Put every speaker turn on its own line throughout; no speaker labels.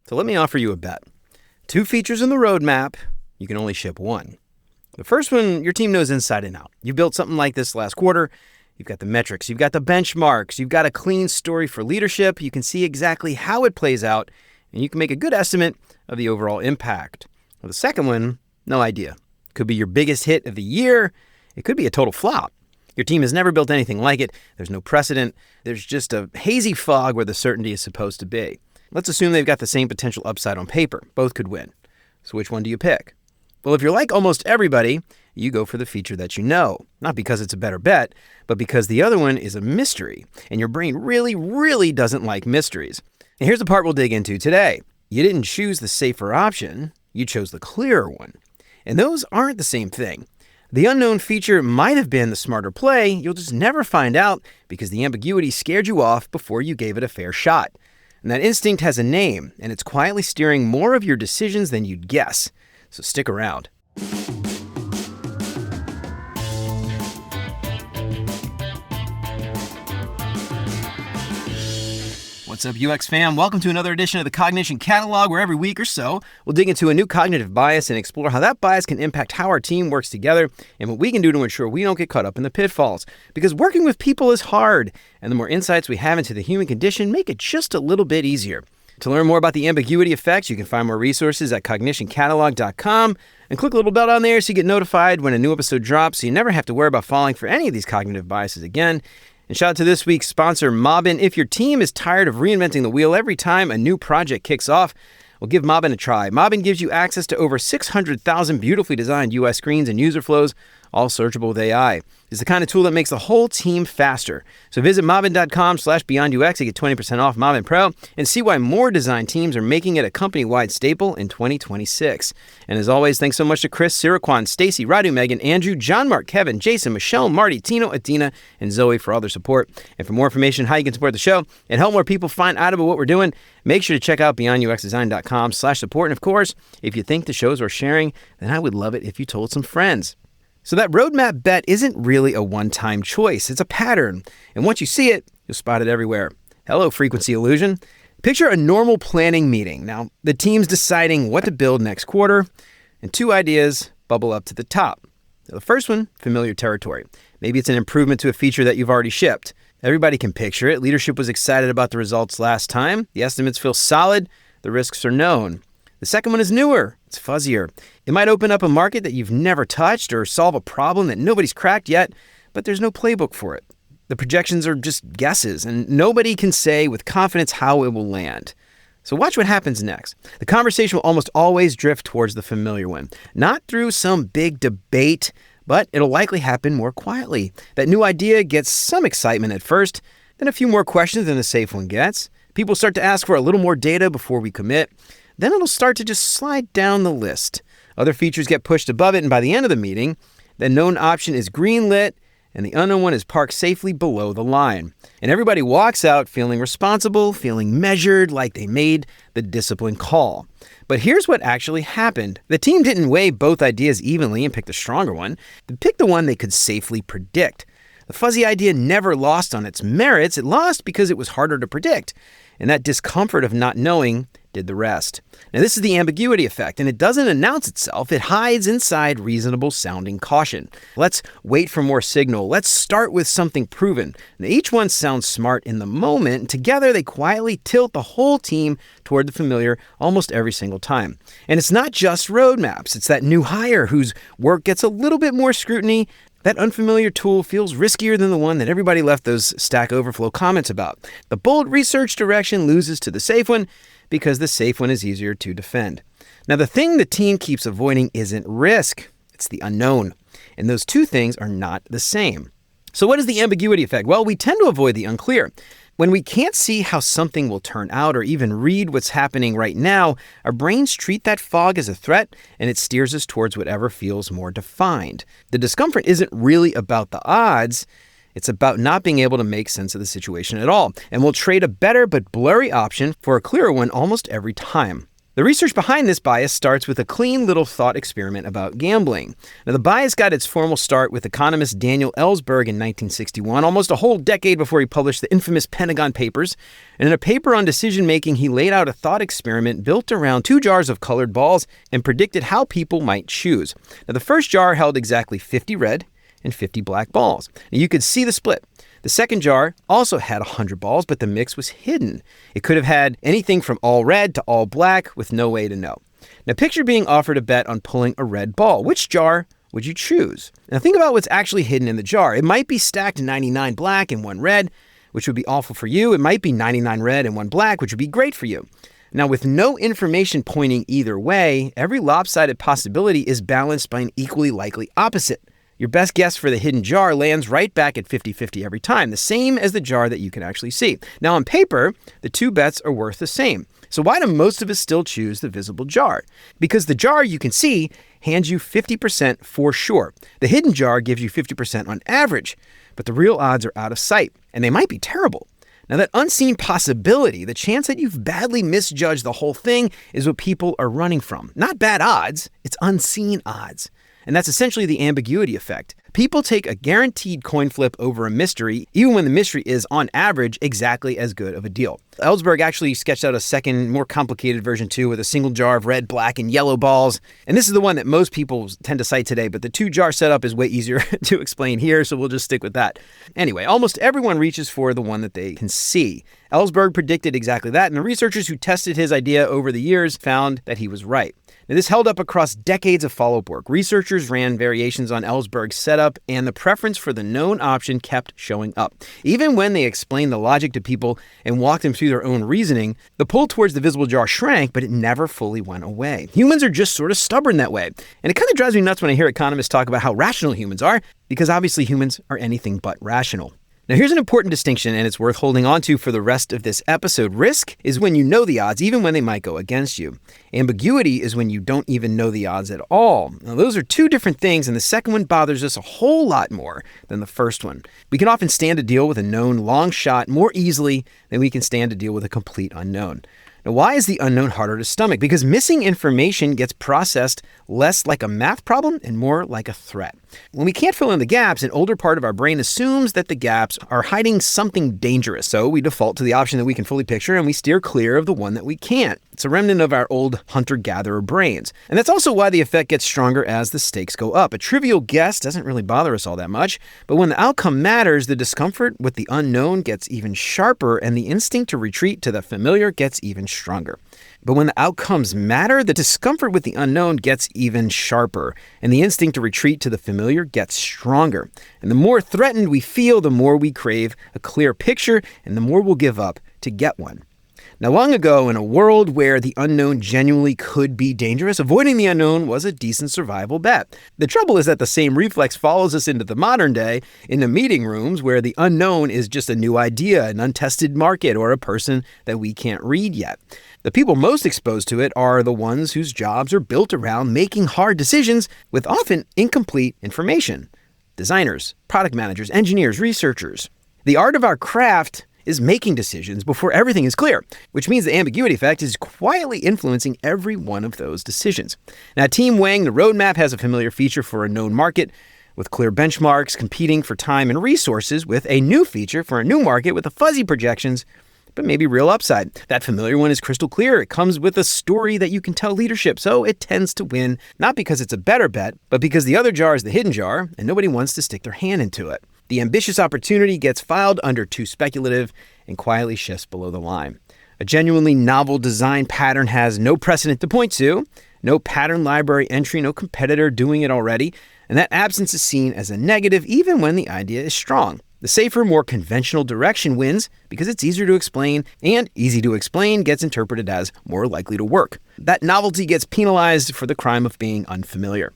So let me offer you a bet. 2 features in the roadmap, you can only ship 1. The first one, your team knows inside and out. You built something like this last quarter. You've got the metrics, you've got the benchmarks, you've got a clean story for leadership. You can see exactly how it plays out, and you can make a good estimate of the overall impact. Well, the second one, no idea. Could be your biggest hit of the year. It could be a total flop. Your team has never built anything like it. There's no precedent. There's just a hazy fog where the certainty is supposed to be. Let's assume they've got the same potential upside on paper. Both could win. So which one do you pick? Well, if you're like almost everybody, you go for the feature that you know. Not because it's a better bet, but because the other one is a mystery. And your brain really, really doesn't like mysteries. And here's the part we'll dig into today. You didn't choose the safer option. You chose the clearer one. And those aren't the same thing. The unknown feature might have been the smarter play. You'll just never find out because the ambiguity scared you off before you gave it a fair shot. And that instinct has a name, and it's quietly steering more of your decisions than you'd guess. So stick around. What's up, UX fam? Welcome to another edition of the Cognition Catalog, where every week or so, we'll dig into a new cognitive bias and explore how that bias can impact how our team works together and what we can do to ensure we don't get caught up in the pitfalls. Because working with people is hard, and the more insights we have into the human condition make it just a little bit easier. To learn more about the ambiguity effects, you can find more resources at cognitioncatalog.com and click the little bell down there so you get notified when a new episode drops so you never have to worry about falling for any of these cognitive biases again. And shout out to this week's sponsor, Mobbin. If your team is tired of reinventing the wheel every time a new project kicks off, well, give Mobbin a try. Mobbin gives you access to over 600,000 beautifully designed UI screens and user flows, all searchable with AI. It's the kind of tool that makes the whole team faster. So visit mobbin.com/beyondux to get 20% off Mobbin Pro and see why more design teams are making it a company-wide staple in 2026. And as always, thanks so much to Chris, Siraquan, Stacy, Radu, Megan, Andrew, John, Mark, Kevin, Jason, Michelle, Marty, Tino, Adina, and Zoe for all their support. And for more information on how you can support the show and help more people find out about what we're doing, make sure to check out beyonduxdesign.com/support. And of course, if you think the shows are sharing, then I would love it if you told some friends. So that roadmap bet isn't really a one-time choice. It's a pattern. And once you see it, you'll spot it everywhere. Hello, frequency illusion. Picture a normal planning meeting. Now, the team's deciding what to build next quarter, and 2 ideas bubble up to the top. Now, the first one, familiar territory. Maybe it's an improvement to a feature that you've already shipped. Everybody can picture it. Leadership was excited about the results last time. The estimates feel solid. The risks are known. The second one is newer. It's fuzzier. It might open up a market that you've never touched or solve a problem that nobody's cracked yet, but there's no playbook for it. The projections are just guesses, and nobody can say with confidence how it will land. So watch what happens next. The conversation will almost always drift towards the familiar one, not through some big debate, but it'll likely happen more quietly. That new idea gets some excitement at first, then a few more questions than the safe one gets. People start to ask for a little more data before we commit. Then it'll start to just slide down the list. Other features get pushed above it, and by the end of the meeting, the known option is greenlit, and the unknown one is parked safely below the line. And everybody walks out feeling responsible, feeling measured, like they made the disciplined call. But here's what actually happened. The team didn't weigh both ideas evenly and pick the stronger one. They picked the one they could safely predict. The fuzzy idea never lost on its merits. It lost because it was harder to predict. And that discomfort of not knowing did the rest. Now, this is the ambiguity effect, and it doesn't announce itself. It hides inside reasonable sounding caution. Let's wait for more signal. Let's start with something proven. Now, each one sounds smart in the moment, and together they quietly tilt the whole team toward the familiar almost every single time. And it's not just roadmaps. It's that new hire whose work gets a little bit more scrutiny. That unfamiliar tool feels riskier than the one that everybody left those Stack Overflow comments about. The bold research direction loses to the safe one because the safe one is easier to defend. Now, the thing the team keeps avoiding isn't risk. It's the unknown. And those 2 things are not the same. So what is the ambiguity effect? Well, we tend to avoid the unclear. When we can't see how something will turn out or even read what's happening right now, our brains treat that fog as a threat, and it steers us towards whatever feels more defined. The discomfort isn't really about the odds. It's about not being able to make sense of the situation at all. And we'll trade a better but blurry option for a clearer one almost every time. The research behind this bias starts with a clean little thought experiment about gambling. Now, the bias got its formal start with economist Daniel Ellsberg in 1961, almost a whole decade before he published the infamous Pentagon Papers. And in a paper on decision-making, he laid out a thought experiment built around 2 jars of colored balls and predicted how people might choose. Now, the first jar held exactly 50 red and 50 black balls. Now, you could see the split. The second jar also had 100 balls, but the mix was hidden. It could have had anything from all red to all black with no way to know. Now picture being offered a bet on pulling a red ball. Which jar would you choose? Now think about what's actually hidden in the jar. It might be stacked 99 black and 1 red, which would be awful for you. It might be 99 red and 1 black, which would be great for you. Now with no information pointing either way, every lopsided possibility is balanced by an equally likely opposite. Your best guess for the hidden jar lands right back at 50-50 every time, the same as the jar that you can actually see. Now on paper, the 2 bets are worth the same. So why do most of us still choose the visible jar? Because the jar you can see hands you 50% for sure. The hidden jar gives you 50% on average, but the real odds are out of sight, and they might be terrible. Now that unseen possibility, the chance that you've badly misjudged the whole thing, is what people are running from. Not bad odds, it's unseen odds. And that's essentially the ambiguity effect. People take a guaranteed coin flip over a mystery, even when the mystery is, on average, exactly as good of a deal. Ellsberg actually sketched out a second, more complicated version too, with a single jar of red, black, and yellow balls. And this is the one that most people tend to cite today, but the 2-jar setup is way easier to explain here, so we'll just stick with that. Anyway, almost everyone reaches for the one that they can see. Ellsberg predicted exactly that, and the researchers who tested his idea over the years found that he was right. Now, this held up across decades of follow-up work. Researchers ran variations on Ellsberg's setup, and the preference for the known option kept showing up. Even when they explained the logic to people and walked them through their own reasoning, the pull towards the visible jar shrank, but it never fully went away. Humans are just sort of stubborn that way. And it kind of drives me nuts when I hear economists talk about how rational humans are, because obviously humans are anything but rational. Now here's an important distinction, and it's worth holding on to for the rest of this episode. Risk is when you know the odds, even when they might go against you. Ambiguity is when you don't even know the odds at all. Now those are 2 different things, and the second one bothers us a whole lot more than the first one. We can often stand to deal with a known long shot more easily than we can stand to deal with a complete unknown. Now, why is the unknown harder to stomach? Because missing information gets processed less like a math problem and more like a threat. When we can't fill in the gaps, an older part of our brain assumes that the gaps are hiding something dangerous. So we default to the option that we can fully picture, and we steer clear of the one that we can't. It's a remnant of our old hunter-gatherer brains. And that's also why the effect gets stronger as the stakes go up. A trivial guess doesn't really bother us all that much, but when the outcome matters, the discomfort with the unknown gets even sharper, and the instinct to retreat to the familiar gets even stronger. But when the outcomes matter, the discomfort with the unknown gets even sharper, and the instinct to retreat to the familiar gets stronger. And the more threatened we feel, the more we crave a clear picture, and the more we'll give up to get one. Now, long ago, in a world where the unknown genuinely could be dangerous, avoiding the unknown was a decent survival bet. The trouble is that the same reflex follows us into the modern day, into meeting rooms where the unknown is just a new idea, an untested market, or a person that we can't read yet. The people most exposed to it are the ones whose jobs are built around making hard decisions with often incomplete information. Designers, product managers, engineers, researchers. The art of our craft is making decisions before everything is clear, which means the ambiguity effect is quietly influencing every one of those decisions. Now, Team Wang, the roadmap, has a familiar feature for a known market with clear benchmarks competing for time and resources, with a new feature for a new market with the fuzzy projections, but maybe real upside. That familiar one is crystal clear. It comes with a story that you can tell leadership, so it tends to win, not because it's a better bet, but because the other jar is the hidden jar, and nobody wants to stick their hand into it. The ambitious opportunity gets filed under too speculative and quietly shifts below the line. A genuinely novel design pattern has no precedent to point to, no pattern library entry, no competitor doing it already, and that absence is seen as a negative even when the idea is strong. The safer, more conventional direction wins because it's easier to explain, and easy to explain gets interpreted as more likely to work. That novelty gets penalized for the crime of being unfamiliar.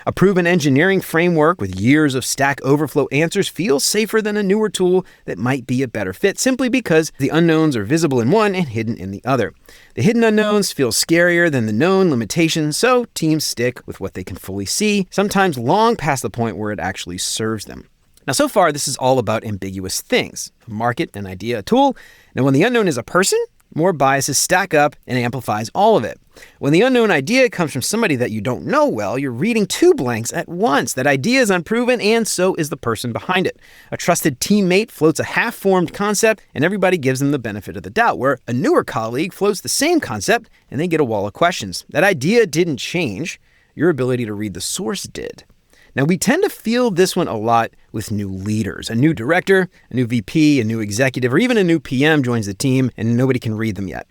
A proven engineering framework with years of Stack Overflow answers feels safer than a newer tool that might be a better fit, simply because the unknowns are visible in one and hidden in the other. The hidden unknowns feel scarier than the known limitations, so teams stick with what they can fully see, sometimes long past the point where it actually serves them. Now, so far, this is all about ambiguous things: a market, an idea, a tool. Now, when the unknown is a person, more biases stack up and amplifies all of it. When the unknown idea comes from somebody that you don't know well, you're reading two blanks at once. That idea is unproven, and so is the person behind it. A trusted teammate floats a half-formed concept, and everybody gives them the benefit of the doubt, where a newer colleague floats the same concept, and they get a wall of questions. That idea didn't change. Your ability to read the source did. Now, we tend to feel this one a lot with new leaders. A new director, a new VP, a new executive, or even a new PM joins the team, and nobody can read them yet.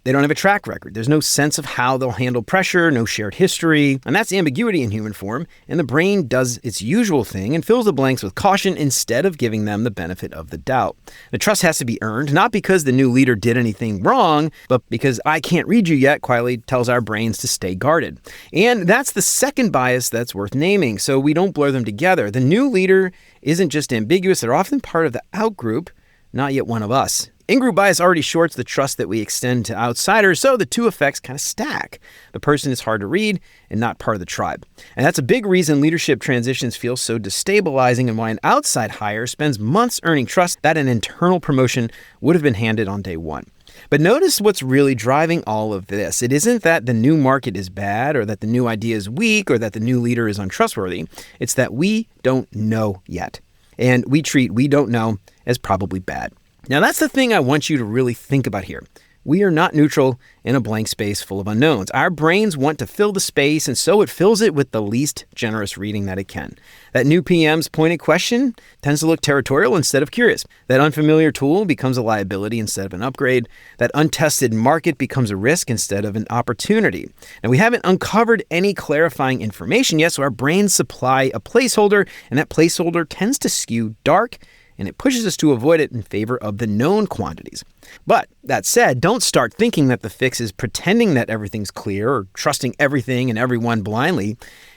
They don't have a track record. There's no sense of how they'll handle pressure, no shared history, and that's ambiguity in human form, and the brain does its usual thing and fills the blanks with caution instead of giving them the benefit of the doubt. The trust has to be earned, not because the new leader did anything wrong, but because I can't read you yet quietly tells our brains to stay guarded. And that's the second bias that's worth naming, so we don't blur them together. The new leader isn't just ambiguous, they're often part of the outgroup, not yet one of us. In-group bias already shorts the trust that we extend to outsiders, so the two effects kind of stack. The person is hard to read and not part of the tribe. And that's a big reason leadership transitions feel so destabilizing and why an outside hire spends months earning trust that an internal promotion would have been handed on day one. But notice what's really driving all of this. It isn't that the new market is bad or that the new idea is weak or that the new leader is untrustworthy. It's that we don't know yet. And we treat we don't know as probably bad. Now, that's the thing I want you to really think about here. We are not neutral in a blank space full of unknowns. Our brains want to fill the space, and so it fills it with the least generous reading that it can. That new PM's pointed question tends to look territorial instead of curious. That unfamiliar tool becomes a liability instead of an upgrade. That untested market becomes a risk instead of an opportunity. Now, we haven't uncovered any clarifying information yet, so our brains supply a placeholder, and that placeholder tends to skew dark, and it pushes us to avoid it in favor of the known quantities. But that said, don't start thinking that the fix is pretending that everything's clear or trusting everything and everyone blindly.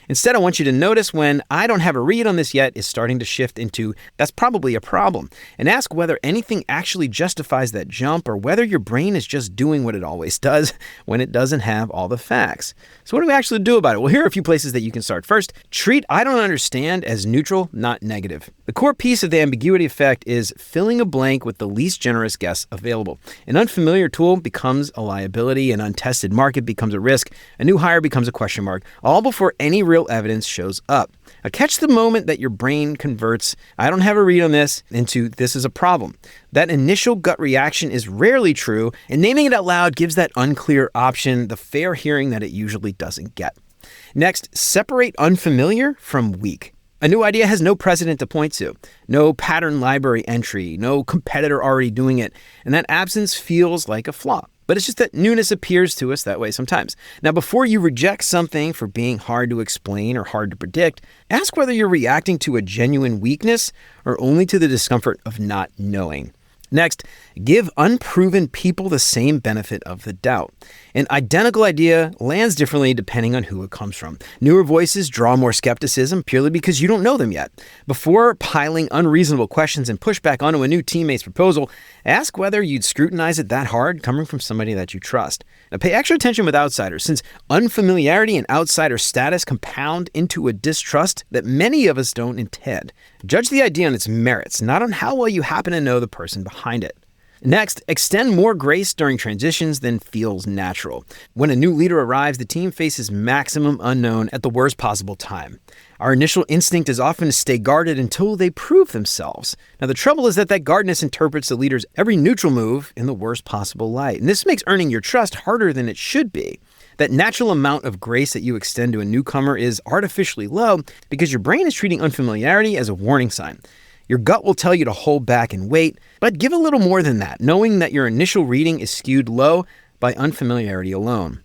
Instead, I want you to notice when I don't have a read on this yet is starting to shift into that's probably a problem, and ask whether anything actually justifies that jump or whether your brain is just doing what it always does when it doesn't have all the facts. So what do we actually do about it? Well, here are a few places that you can start. First, treat I don't understand as neutral, not negative. The core piece of the ambiguity effect is filling a blank with the least generous guess available. An unfamiliar tool becomes a liability, an untested market becomes a risk, a new hire becomes a question mark, all before any real evidence shows up. Now, catch the moment that your brain converts, I don't have a read on this, into this is a problem. That initial gut reaction is rarely true, and naming it out loud gives that unclear option the fair hearing that it usually doesn't get. Next, separate unfamiliar from weak. A new idea has no precedent to point to, no pattern library entry, no competitor already doing it, and that absence feels like a flaw. But it's just that newness appears to us that way sometimes. Now, before you reject something for being hard to explain or hard to predict, ask whether you're reacting to a genuine weakness or only to the discomfort of not knowing. Next, give unproven people the same benefit of the doubt. An identical idea lands differently depending on who it comes from. Newer voices draw more skepticism purely because you don't know them yet. Before piling unreasonable questions and pushback onto a new teammate's proposal, ask whether you'd scrutinize it that hard coming from somebody that you trust. Now, pay extra attention with outsiders, since unfamiliarity and outsider status compound into a distrust that many of us don't intend. Judge the idea on its merits, not on how well you happen to know the person behind it. Next, extend more grace during transitions than feels natural. When a new leader arrives, the team faces maximum unknown at the worst possible time. Our initial instinct is often to stay guarded until they prove themselves. Now, the trouble is that guardedness interprets the leader's every neutral move in the worst possible light, and this makes earning your trust harder than it should be. That natural amount of grace that you extend to a newcomer is artificially low because your brain is treating unfamiliarity as a warning sign. Your gut will tell you to hold back and wait, but give a little more than that, knowing that your initial reading is skewed low by unfamiliarity alone.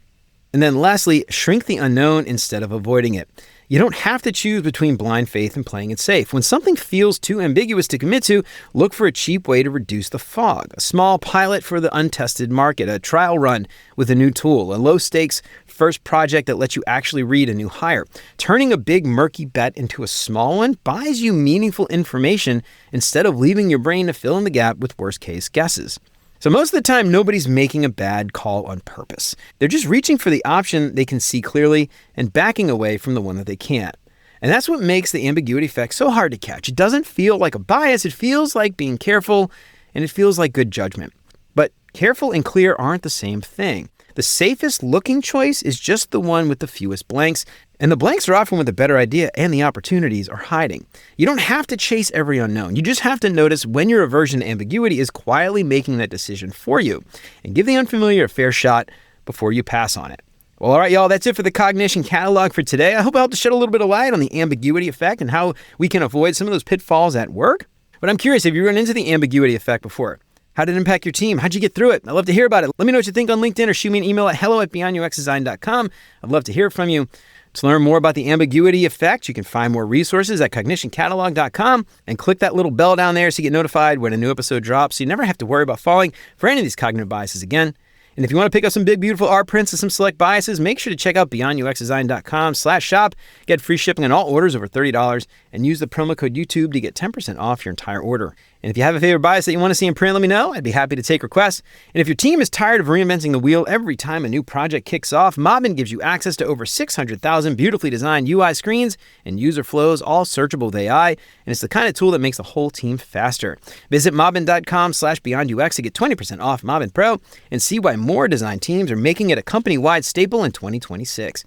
And then lastly, shrink the unknown instead of avoiding it. You don't have to choose between blind faith and playing it safe. When something feels too ambiguous to commit to, look for a cheap way to reduce the fog. A small pilot for the untested market, a trial run with a new tool, a low-stakes first project that lets you actually read a new hire. Turning a big murky bet into a small one buys you meaningful information instead of leaving your brain to fill in the gap with worst-case guesses. So most of the time, nobody's making a bad call on purpose. They're just reaching for the option they can see clearly and backing away from the one that they can't. And that's what makes the ambiguity effect so hard to catch. It doesn't feel like a bias. It feels like being careful, and it feels like good judgment. But Careful and clear aren't the same thing. The safest looking choice is just the one with the fewest blanks, and the blanks are often where the better idea and the opportunities are hiding. You don't have to chase every unknown. You just have to notice when your aversion to ambiguity is quietly making that decision for you, and give the unfamiliar a fair shot before you pass on it. Well, all right, y'all, that's it for the Cognition Catalog for today. I hope I helped to shed a little bit of light on the ambiguity effect and how we can avoid some of those pitfalls at work. But I'm curious, have you run into the ambiguity effect before? How did it impact your team? How'd you get through it? I'd love to hear about it. Let me know what you think on LinkedIn or shoot me an email at hello@beyondUXdesign.com. I'd love to hear from you. To learn more about the ambiguity effect, you can find more resources at cognitioncatalog.com and click that little bell down there so you get notified when a new episode drops so you never have to worry about falling for any of these cognitive biases again. And if you want to pick up some big, beautiful art prints of some select biases, make sure to check out beyonduxdesign.com/shop. Get free shipping on all orders over $30 and use the promo code YouTube to get 10% off your entire order. And if you have a favorite bias that you want to see in print, let me know. I'd be happy to take requests. And if your team is tired of reinventing the wheel every time a new project kicks off, Mobbin gives you access to over 600,000 beautifully designed UI screens and user flows, all searchable with AI. And it's the kind of tool that makes the whole team faster. Visit mobbin.com/beyondux to get 20% off Mobbin Pro and see why more design teams are making it a company-wide staple in 2026.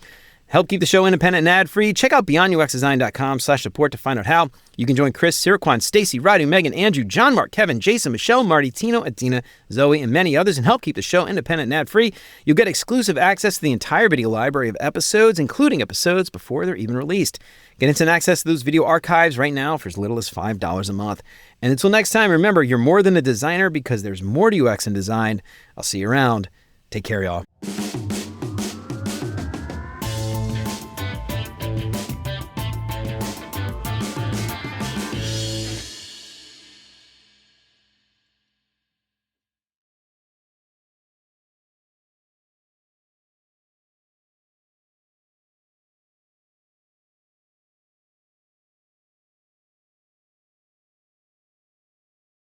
Help keep the show independent and ad-free. Check out beyonduxdesign.com/support to find out how. You can join Chris, Siraquan, Stacy, Radu, Megan, Andrew, John, Mark, Kevin, Jason, Michelle, Marty, Tino, Adina, Zoe, and many others and help keep the show independent and ad-free. You'll get exclusive access to the entire video library of episodes, including episodes before they're even released. Get instant access to those video archives right now for as little as $5 a month. And until next time, remember, you're more than a designer because there's more to UX and design. I'll see you around. Take care, y'all.